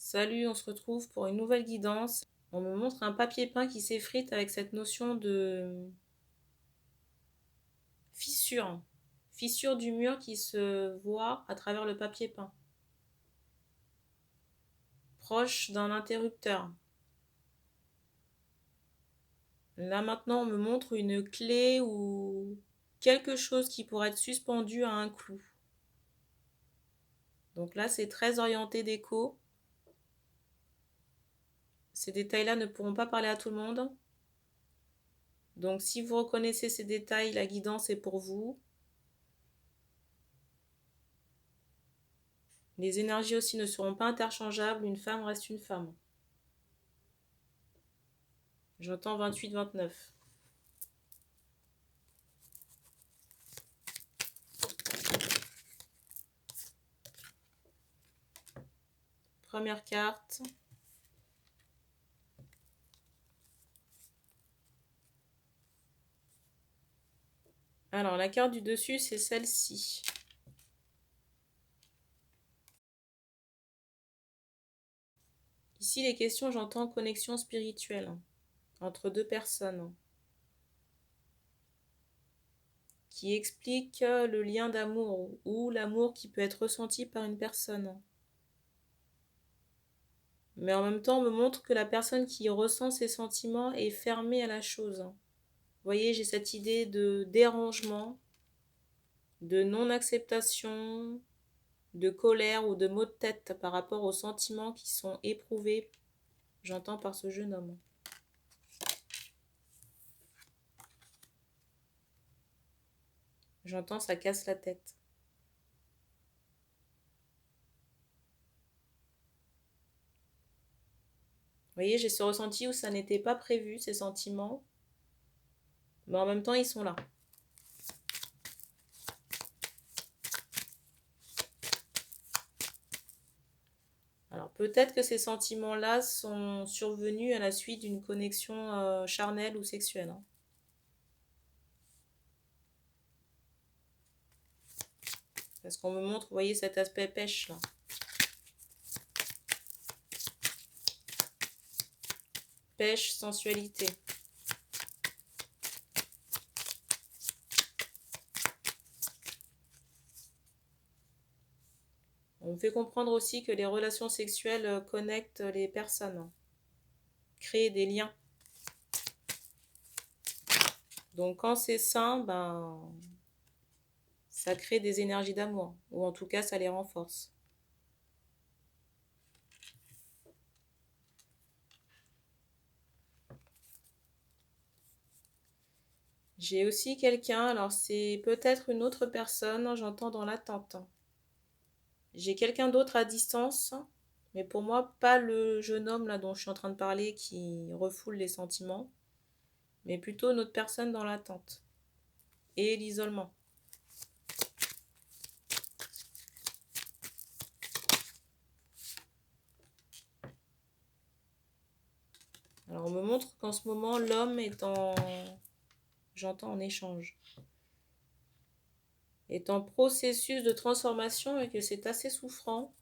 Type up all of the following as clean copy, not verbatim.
Salut, on se retrouve pour une nouvelle guidance. On me montre un papier peint qui s'effrite avec cette notion de fissure. Fissure du mur qui se voit à travers le papier peint. Proche d'un interrupteur. Là maintenant, on me montre une clé ou quelque chose qui pourrait être suspendu à un clou. Donc là, c'est très orienté déco. Ces détails-là ne pourront pas parler à tout le monde. Donc si vous reconnaissez ces détails, la guidance est pour vous. Les énergies aussi ne seront pas interchangeables. Une femme reste une femme. J'entends 28-29. Première carte. Alors, la carte du dessus, c'est celle-ci. Ici, les questions, j'entends connexion spirituelle entre deux personnes qui expliquent le lien d'amour ou l'amour qui peut être ressenti par une personne. Mais en même temps, on me montre que la personne qui ressent ces sentiments est fermée à la chose. Vous voyez, j'ai cette idée de dérangement, de non-acceptation, de colère ou de maux de tête par rapport aux sentiments qui sont éprouvés, j'entends, par ce jeune homme. J'entends, ça casse la tête. Vous voyez, j'ai ce ressenti où ça n'était pas prévu, ces sentiments, mais en même temps, ils sont là. Alors peut-être que ces sentiments-là sont survenus à la suite d'une connexion charnelle ou sexuelle. Parce qu'on me montre, vous voyez, cet aspect pêche là. Pêche, sensualité. On me fait comprendre aussi que les relations sexuelles connectent les personnes, créent des liens. Donc quand c'est sain, ça crée des énergies d'amour, ou en tout cas ça les renforce. J'ai aussi quelqu'un, alors c'est peut-être une autre personne, j'entends dans l'attente. J'ai quelqu'un d'autre à distance, mais pour moi, pas le jeune homme là dont je suis en train de parler qui refoule les sentiments, mais plutôt une autre personne dans l'attente et l'isolement. Alors on me montre qu'en ce moment, l'homme est j'entends en échange, est en processus de transformation et que c'est assez souffrant,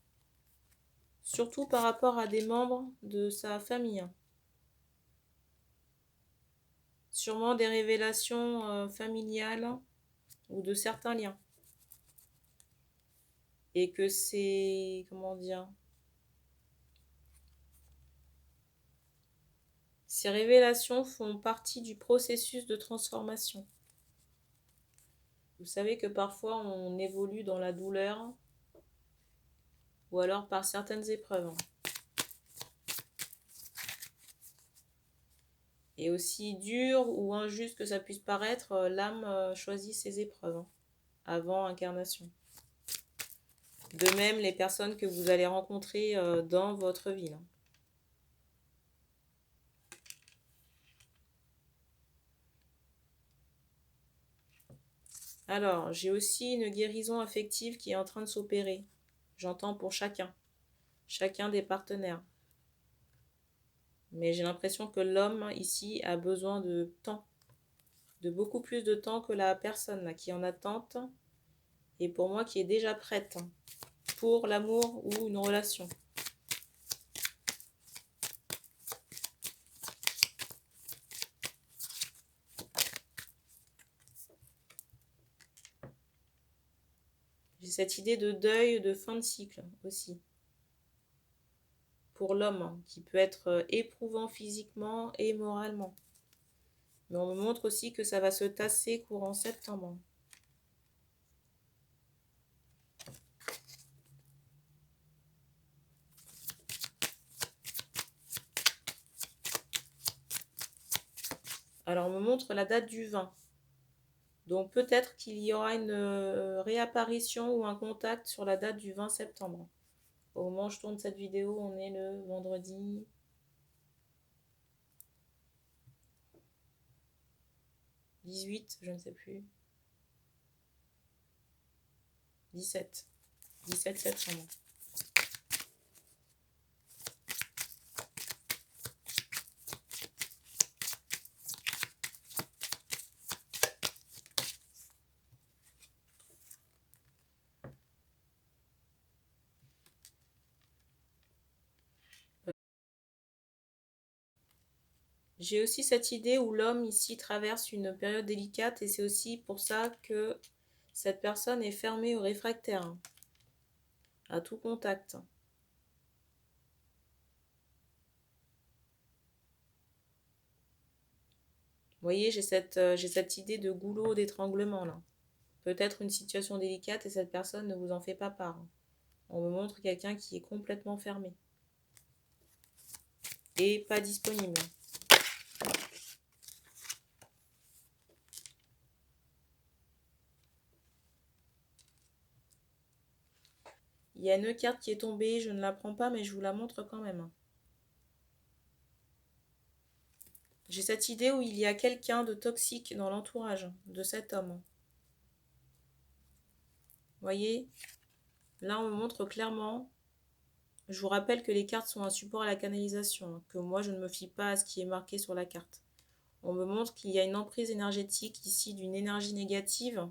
surtout par rapport à des membres de sa famille. Sûrement des révélations familiales ou de certains liens. Et que c'est, comment dire, ces révélations font partie du processus de transformation. Vous savez que parfois on évolue dans la douleur ou alors par certaines épreuves. Et aussi dur ou injuste que ça puisse paraître, l'âme choisit ses épreuves avant incarnation. De même, les personnes que vous allez rencontrer dans votre vie. Alors, j'ai aussi une guérison affective qui est en train de s'opérer. J'entends pour chacun des partenaires. Mais j'ai l'impression que l'homme ici a besoin de temps, de beaucoup plus de temps que la personne là, qui est en attente et pour moi qui est déjà prête pour l'amour ou une relation. cette idée de deuil, de fin de cycle aussi. Pour l'homme, hein, qui peut être éprouvant physiquement et moralement. Mais on me montre aussi que ça va se tasser courant septembre. Alors on me montre la date du 20. Donc peut-être qu'il y aura une réapparition ou un contact sur la date du 20 septembre. Au moment où je tourne cette vidéo, on est le vendredi 18, je ne sais plus. 17 septembre. J'ai aussi cette idée où l'homme ici traverse une période délicate et c'est aussi pour ça que cette personne est fermée au réfractaire, à tout contact. Vous voyez, j'ai cette idée de goulot d'étranglement là. Peut-être une situation délicate et cette personne ne vous en fait pas part. On me montre quelqu'un qui est complètement fermé et pas disponible. Il y a une carte qui est tombée, je ne la prends pas, mais je vous la montre quand même. J'ai cette idée où il y a quelqu'un de toxique dans l'entourage de cet homme. Vous voyez, là on me montre clairement, je vous rappelle que les cartes sont un support à la canalisation, que moi je ne me fie pas à ce qui est marqué sur la carte. On me montre qu'il y a une emprise énergétique ici d'une énergie négative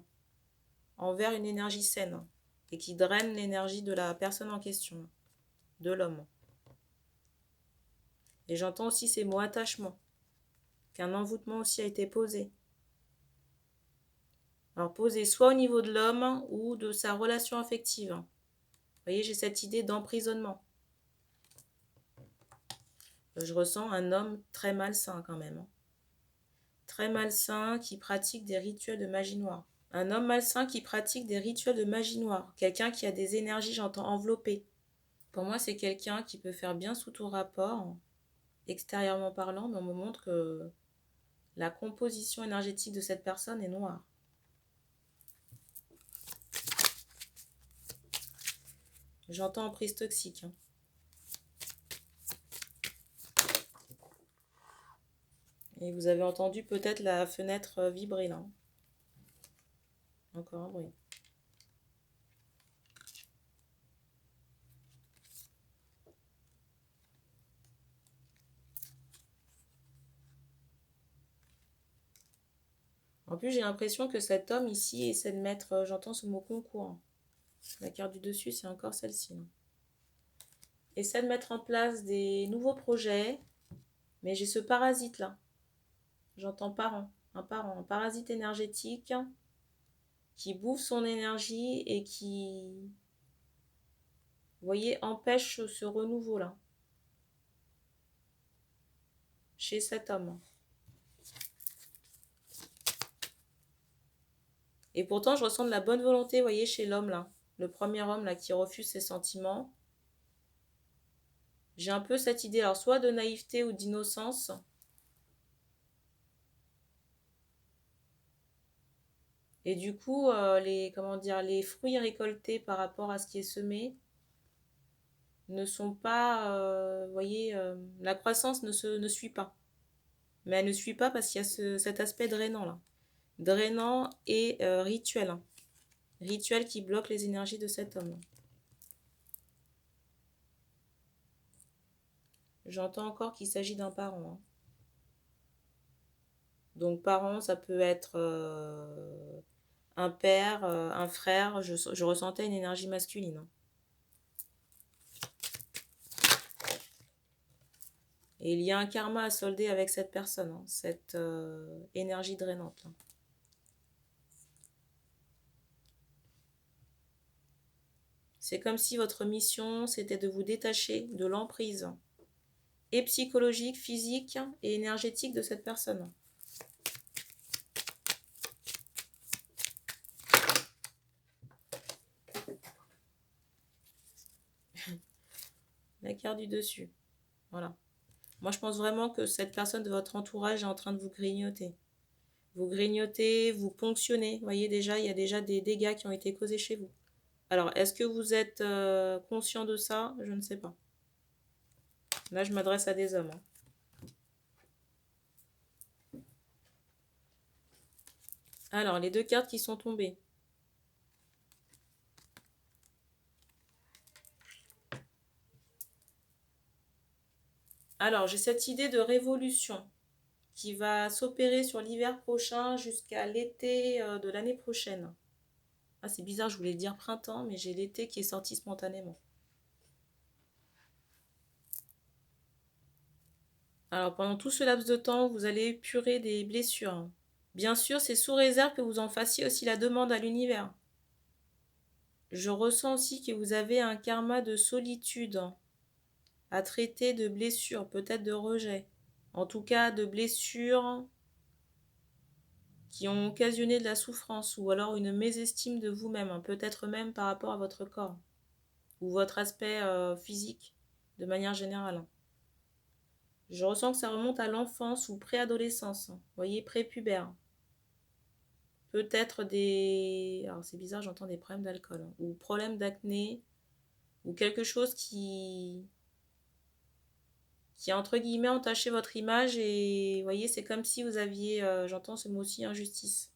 envers une énergie saine et qui draine l'énergie de la personne en question, de l'homme. Et j'entends aussi ces mots attachement, qu'un envoûtement aussi a été posé. Alors posé soit au niveau de l'homme ou de sa relation affective. Vous voyez, j'ai cette idée d'emprisonnement. Je ressens un homme très malsain quand même. Très malsain qui pratique des rituels de magie noire. Un homme malsain qui pratique des rituels de magie noire. Quelqu'un qui a des énergies, j'entends, enveloppées. Pour moi, c'est quelqu'un qui peut faire bien sous tout rapport, extérieurement parlant, mais on me montre que la composition énergétique de cette personne est noire. J'entends emprise toxique. Et vous avez entendu peut-être la fenêtre vibrer là. Encore un bruit. En plus, j'ai l'impression que cet homme ici essaie de mettre, j'entends ce mot concours. La carte du dessus, c'est encore celle-ci. Essaie de mettre en place des nouveaux projets, mais j'ai ce parasite là. J'entends parent, un parasite énergétique qui bouffe son énergie et qui, vous voyez, empêche ce renouveau là chez cet homme. Et pourtant, je ressens de la bonne volonté, vous voyez, chez l'homme là. Le premier homme là qui refuse ses sentiments. J'ai un peu cette idée, alors soit de naïveté ou d'innocence. Et du coup, les fruits récoltés par rapport à ce qui est semé ne sont pas, vous voyez, la croissance ne suit pas. Mais elle ne suit pas parce qu'il y a cet aspect drainant là. Drainant et rituel. Hein. Rituel qui bloque les énergies de cet homme. J'entends encore qu'il s'agit d'un parent. Hein. Donc parent, ça peut être un père, un frère. Je ressentais une énergie masculine. Hein. Et il y a un karma à solder avec cette personne, hein, cette énergie drainante. Là. C'est comme si votre mission, c'était de vous détacher de l'emprise et psychologique, physique et énergétique de cette personne. La carte du dessus. Voilà. Moi, je pense vraiment que cette personne de votre entourage est en train de vous grignoter. Vous grignotez, vous ponctionnez. Vous voyez déjà, il y a déjà des dégâts qui ont été causés chez vous. Alors, est-ce que vous êtes conscient de ça? Je ne sais pas. Là, je m'adresse à des hommes. Alors, les 2 cartes qui sont tombées. Alors, j'ai cette idée de révolution qui va s'opérer sur l'hiver prochain jusqu'à l'été de l'année prochaine. Ah, c'est bizarre, je voulais dire printemps, mais j'ai l'été qui est sorti spontanément. Alors, pendant tout ce laps de temps, vous allez épurer des blessures. Bien sûr, c'est sous réserve que vous en fassiez aussi la demande à l'univers. Je ressens aussi que vous avez un karma de solitude à traiter, de blessures, peut-être de rejet. En tout cas, de blessures qui ont occasionné de la souffrance ou alors une mésestime de vous-même, peut-être même par rapport à votre corps ou votre aspect physique de manière générale. Je ressens que ça remonte à l'enfance ou préadolescence, vous voyez, prépubère. Peut-être des... Alors c'est bizarre, j'entends des problèmes d'alcool, ou problèmes d'acné, ou quelque chose qui a entre guillemets entaché votre image et vous voyez, c'est comme si vous aviez, j'entends ce mot aussi, injustice.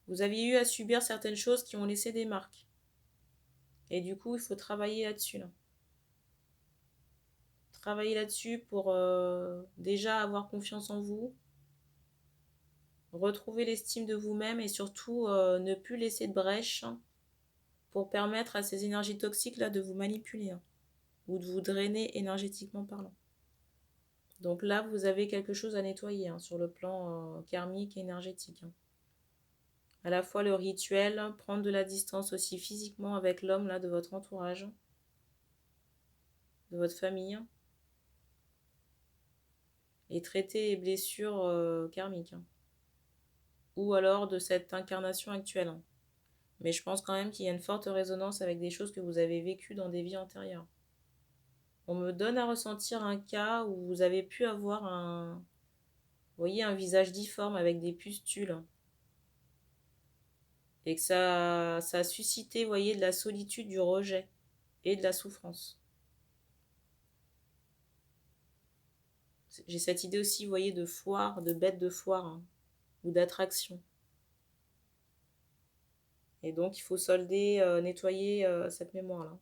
Vous aviez eu à subir certaines choses qui ont laissé des marques. Et du coup, il faut travailler là-dessus. Là. Travailler là-dessus pour déjà avoir confiance en vous, retrouver l'estime de vous-même et surtout ne plus laisser de brèche pour permettre à ces énergies toxiques là de vous manipuler ou de vous drainer énergétiquement parlant. Donc là, vous avez quelque chose à nettoyer sur le plan karmique et énergétique. À la fois le rituel, prendre de la distance aussi physiquement avec l'homme là de votre entourage, de votre famille, et traiter les blessures karmiques. Ou alors de cette incarnation actuelle. Mais je pense quand même qu'il y a une forte résonance avec des choses que vous avez vécues dans des vies antérieures. On me donne à ressentir un cas où vous avez pu avoir vous voyez, un visage difforme avec des pustules. Et que ça a suscité, vous voyez, de la solitude, du rejet et de la souffrance. J'ai cette idée aussi, vous voyez, de foire, de bête de foire, ou d'attraction. Et donc, il faut solder, nettoyer cette mémoire-là.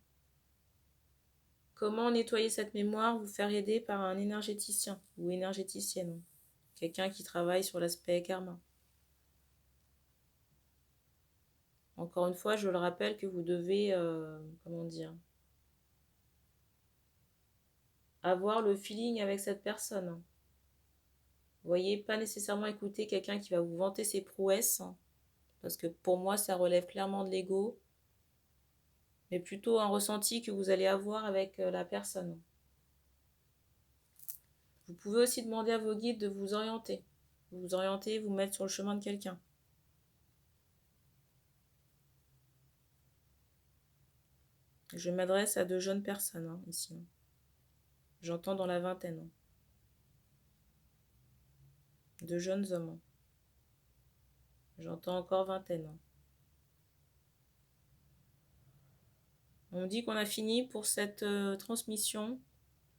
Comment nettoyer cette mémoire? Vous faire aider par un énergéticien ou énergéticienne. Quelqu'un qui travaille sur l'aspect karma. Encore une fois, je le rappelle que vous devez, comment dire, avoir le feeling avec cette personne. Vous voyez, pas nécessairement écouter quelqu'un qui va vous vanter ses prouesses, parce que pour moi, ça relève clairement de l'ego, mais plutôt un ressenti que vous allez avoir avec la personne. Vous pouvez aussi demander à vos guides de vous orienter. Vous mettre sur le chemin de quelqu'un. Je m'adresse à de jeunes personnes ici. J'entends dans la vingtaine. De jeunes hommes. J'entends encore vingtaine. On me dit qu'on a fini pour cette transmission.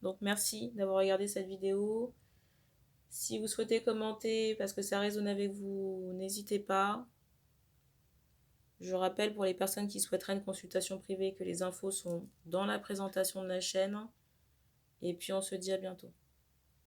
Donc merci d'avoir regardé cette vidéo. Si vous souhaitez commenter parce que ça résonne avec vous, n'hésitez pas. Je rappelle pour les personnes qui souhaiteraient une consultation privée que les infos sont dans la présentation de la chaîne. Et puis on se dit à bientôt.